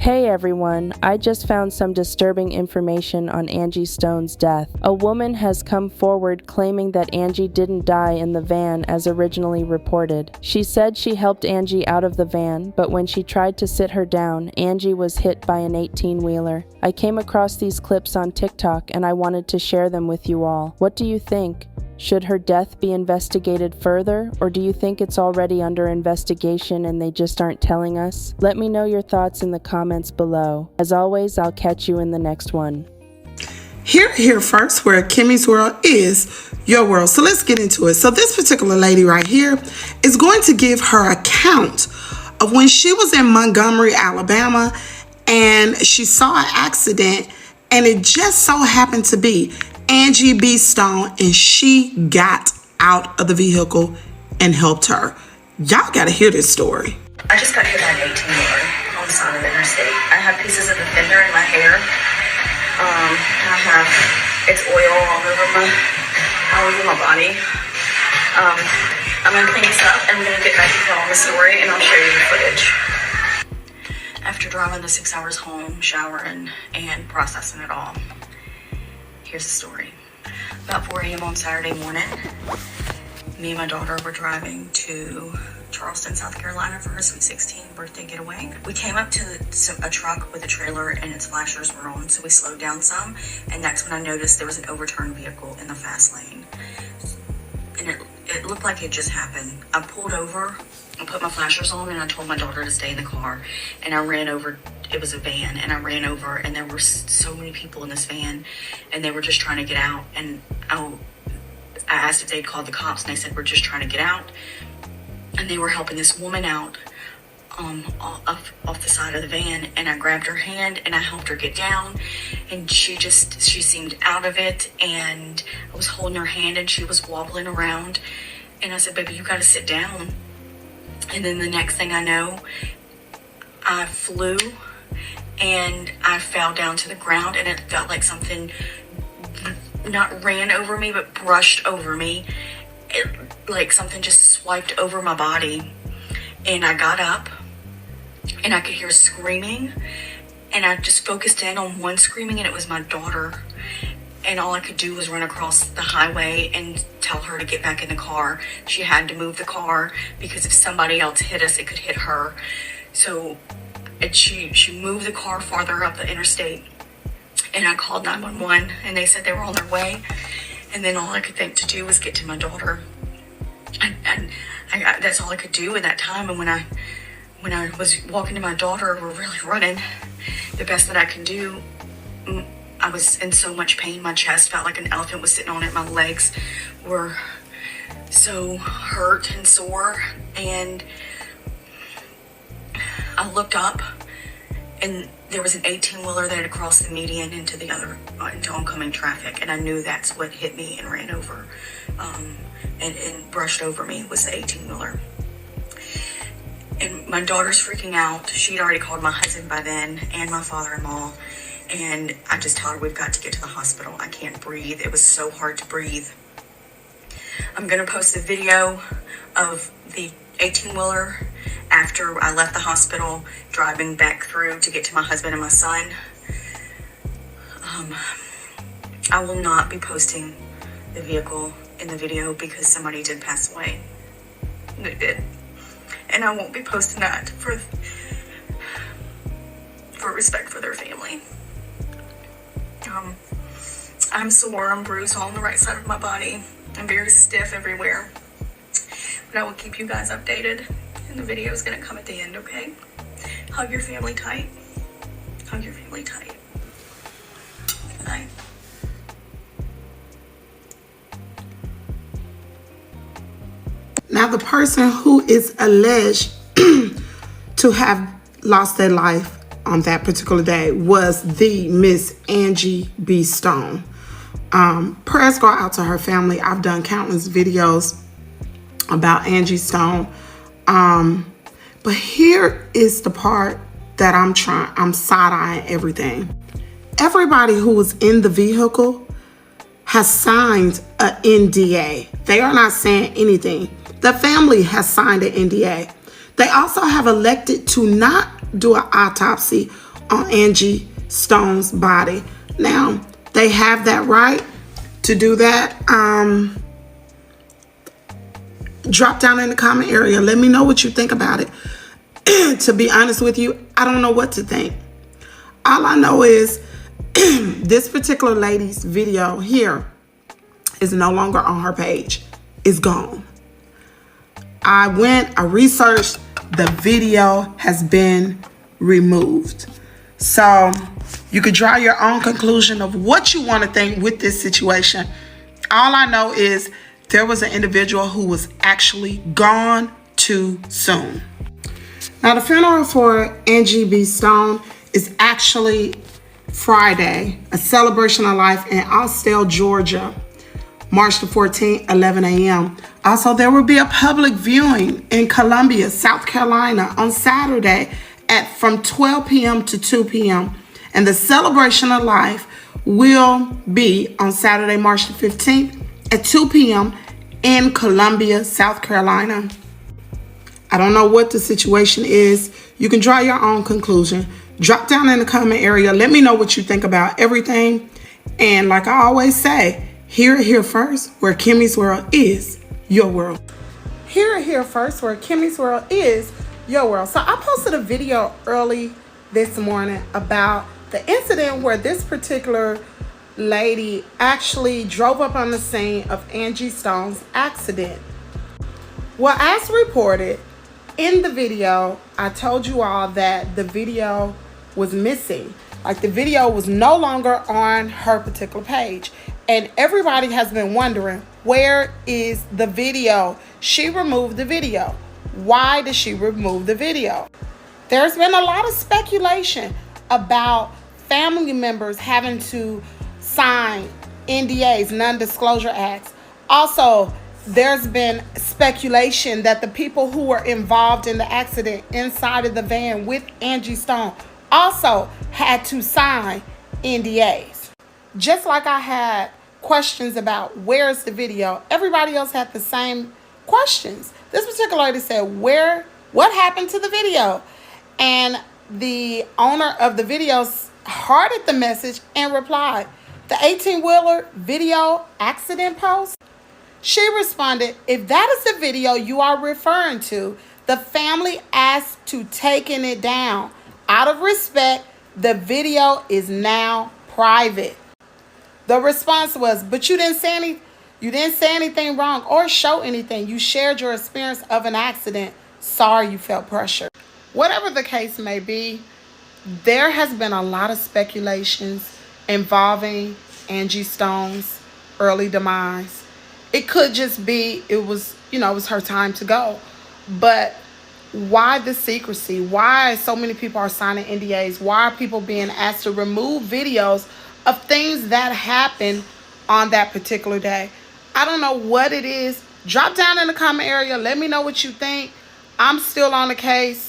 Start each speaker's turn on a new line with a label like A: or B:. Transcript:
A: Hey everyone, I just found some disturbing information on Angie Stone's death. A woman has come forward claiming that Angie didn't die in the van as originally reported. She said she helped Angie out of the van, but when she tried to sit her down, Angie was hit by an 18-wheeler. I came across these clips on TikTok and I wanted to share them with you all. What do you think? Should her death be investigated further, or do you think it's already under investigation and they just aren't telling us? Let me know your thoughts in the comments below. As always, I'll catch you in the next one.
B: Here first, where Kimmy's world is your world. So let's get into it. So this particular lady right here is going to give her account of when she was in Montgomery, Alabama, and she saw an accident, and it just so happened to be Angie B. Stone, and she got out of the vehicle and helped her. Y'all gotta hear this story.
C: I just got hit by an 18-wheeler on the side of the interstate. I have pieces of the fender in my hair. It's oil all over my body. I'm gonna clean this up and we're gonna get back to telling the story, and I'll show you the footage. After driving the 6 hours home, showering, and processing it all, here's the story. About 4 a.m. on Saturday morning, me and my daughter were driving to Charleston, South Carolina for her Sweet 16 birthday getaway. We came up to a truck with a trailer and its flashers were on, so we slowed down some, and that's when I noticed there was an overturned vehicle in the fast lane. And it looked like it just happened. I pulled over, I put my flashers on, and I told my daughter to stay in the car, and I ran over. It was a van, and I ran over, and there were so many people in this van, and they were just trying to get out. And I asked if they'd called the cops, and they said, we're just trying to get out. And they were helping this woman out off the side of the van, and I grabbed her hand, and I helped her get down, and she seemed out of it, and I was holding her hand, and she was wobbling around, and I said, baby, you gotta sit down. And then the next thing I know, I flew and I fell down to the ground, and it felt like something not ran over me, but brushed over me. Like something just swiped over my body. And I got up and I could hear screaming, and I just focused in on one screaming, and it was my daughter. And all I could do was run across the highway and tell her to get back in the car. She had to move the car because if somebody else hit us, it could hit her. So she moved the car farther up the interstate, and I called 911, and they said they were on their way. And then all I could think to do was get to my daughter. And that's all I could do in that time. And when I was walking to my daughter, we're really running the best that I can do. I was in so much pain. My chest felt like an elephant was sitting on it. My legs were so hurt and sore. And I looked up, and there was an 18-wheeler that had crossed the median into oncoming traffic. And I knew that's what hit me and ran over and brushed over me was the 18-wheeler. And my daughter's freaking out. She'd already called my husband by then and my father-in-law. And I just told her, we've got to get to the hospital. I can't breathe. It was so hard to breathe. I'm going to post a video of the 18-wheeler after I left the hospital, driving back through to get to my husband and my son. I will not be posting the vehicle in the video because somebody did pass away. They did. And I won't be posting that for respect for their family. I'm sore, I'm bruised all on the right side of my body. I'm very stiff everywhere. But I will keep you guys updated, and the video is going to come at the end, okay? Hug your family tight. Hug your family tight. Good night.
B: Now, the person who is alleged to have lost their life on that particular day was the Miss Angie B. Stone. Prayers go out to her family. I've done countless videos about Angie Stone. But here is the part that I'm side-eyeing everything. Everybody who was in the vehicle has signed an NDA. They are not saying anything. The family has signed an NDA. They also have elected to not do an autopsy on Angie Stone's body. Now, they have that right to do that. Drop down in the comment area. Let me know what you think about it. To be honest with you, I don't know what to think. All I know is this particular lady's video here is no longer on her page. It's gone. I researched, the video has been removed. So you could draw your own conclusion of what you want to think with this situation. All I know is there was an individual who was actually gone too soon. Now, the funeral for Angie B. Stone is actually Friday, a celebration of life in Austell, Georgia, March the 14th, 11 a.m. Also, there will be a public viewing in Columbia, South Carolina on Saturday from 12 p.m. to 2 p.m. And the celebration of life will be on Saturday, March the 15th at 2 p.m. in Columbia, South Carolina. I don't know what the situation is. You can draw your own conclusion. Drop down in the comment area. Let me know what you think about everything. And like I always say, hear it here first, where Kimmy's World is your world. Hear it here first, where Kimmy's World is your world. So I posted a video early this morning about the incident where this particular lady actually drove up on the scene of Angie Stone's accident. Well, as reported in the video, I told you all that the video was missing. Like, the video was no longer on her particular page. And everybody has been wondering, where is the video? She removed the video. Why did she remove the video? There's been a lot of speculation about family members having to sign NDAs, non-disclosure acts. Also, there's been speculation that the people who were involved in the accident inside of the van with Angie Stone also had to sign NDAs. Just like I had questions about where's the video, everybody else had the same questions. This particular lady said, what happened to the video? And the owner of the video hearted the message and replied, the 18-wheeler video accident post? She responded, if that is the video you are referring to, the family asked to taking it down. Out of respect, the video is now private. The response was, but you didn't say anything wrong or show anything. You shared your experience of an accident. Sorry you felt pressure. Whatever the case may be, there has been a lot of speculations involving Angie Stone's early demise. It could just be it was her time to go. But why the secrecy? Why so many people are signing NDAs? Why are people being asked to remove videos of things that happened on that particular day? I don't know what it is. Drop down in the comment area. Let me know what you think. I'm still on the case.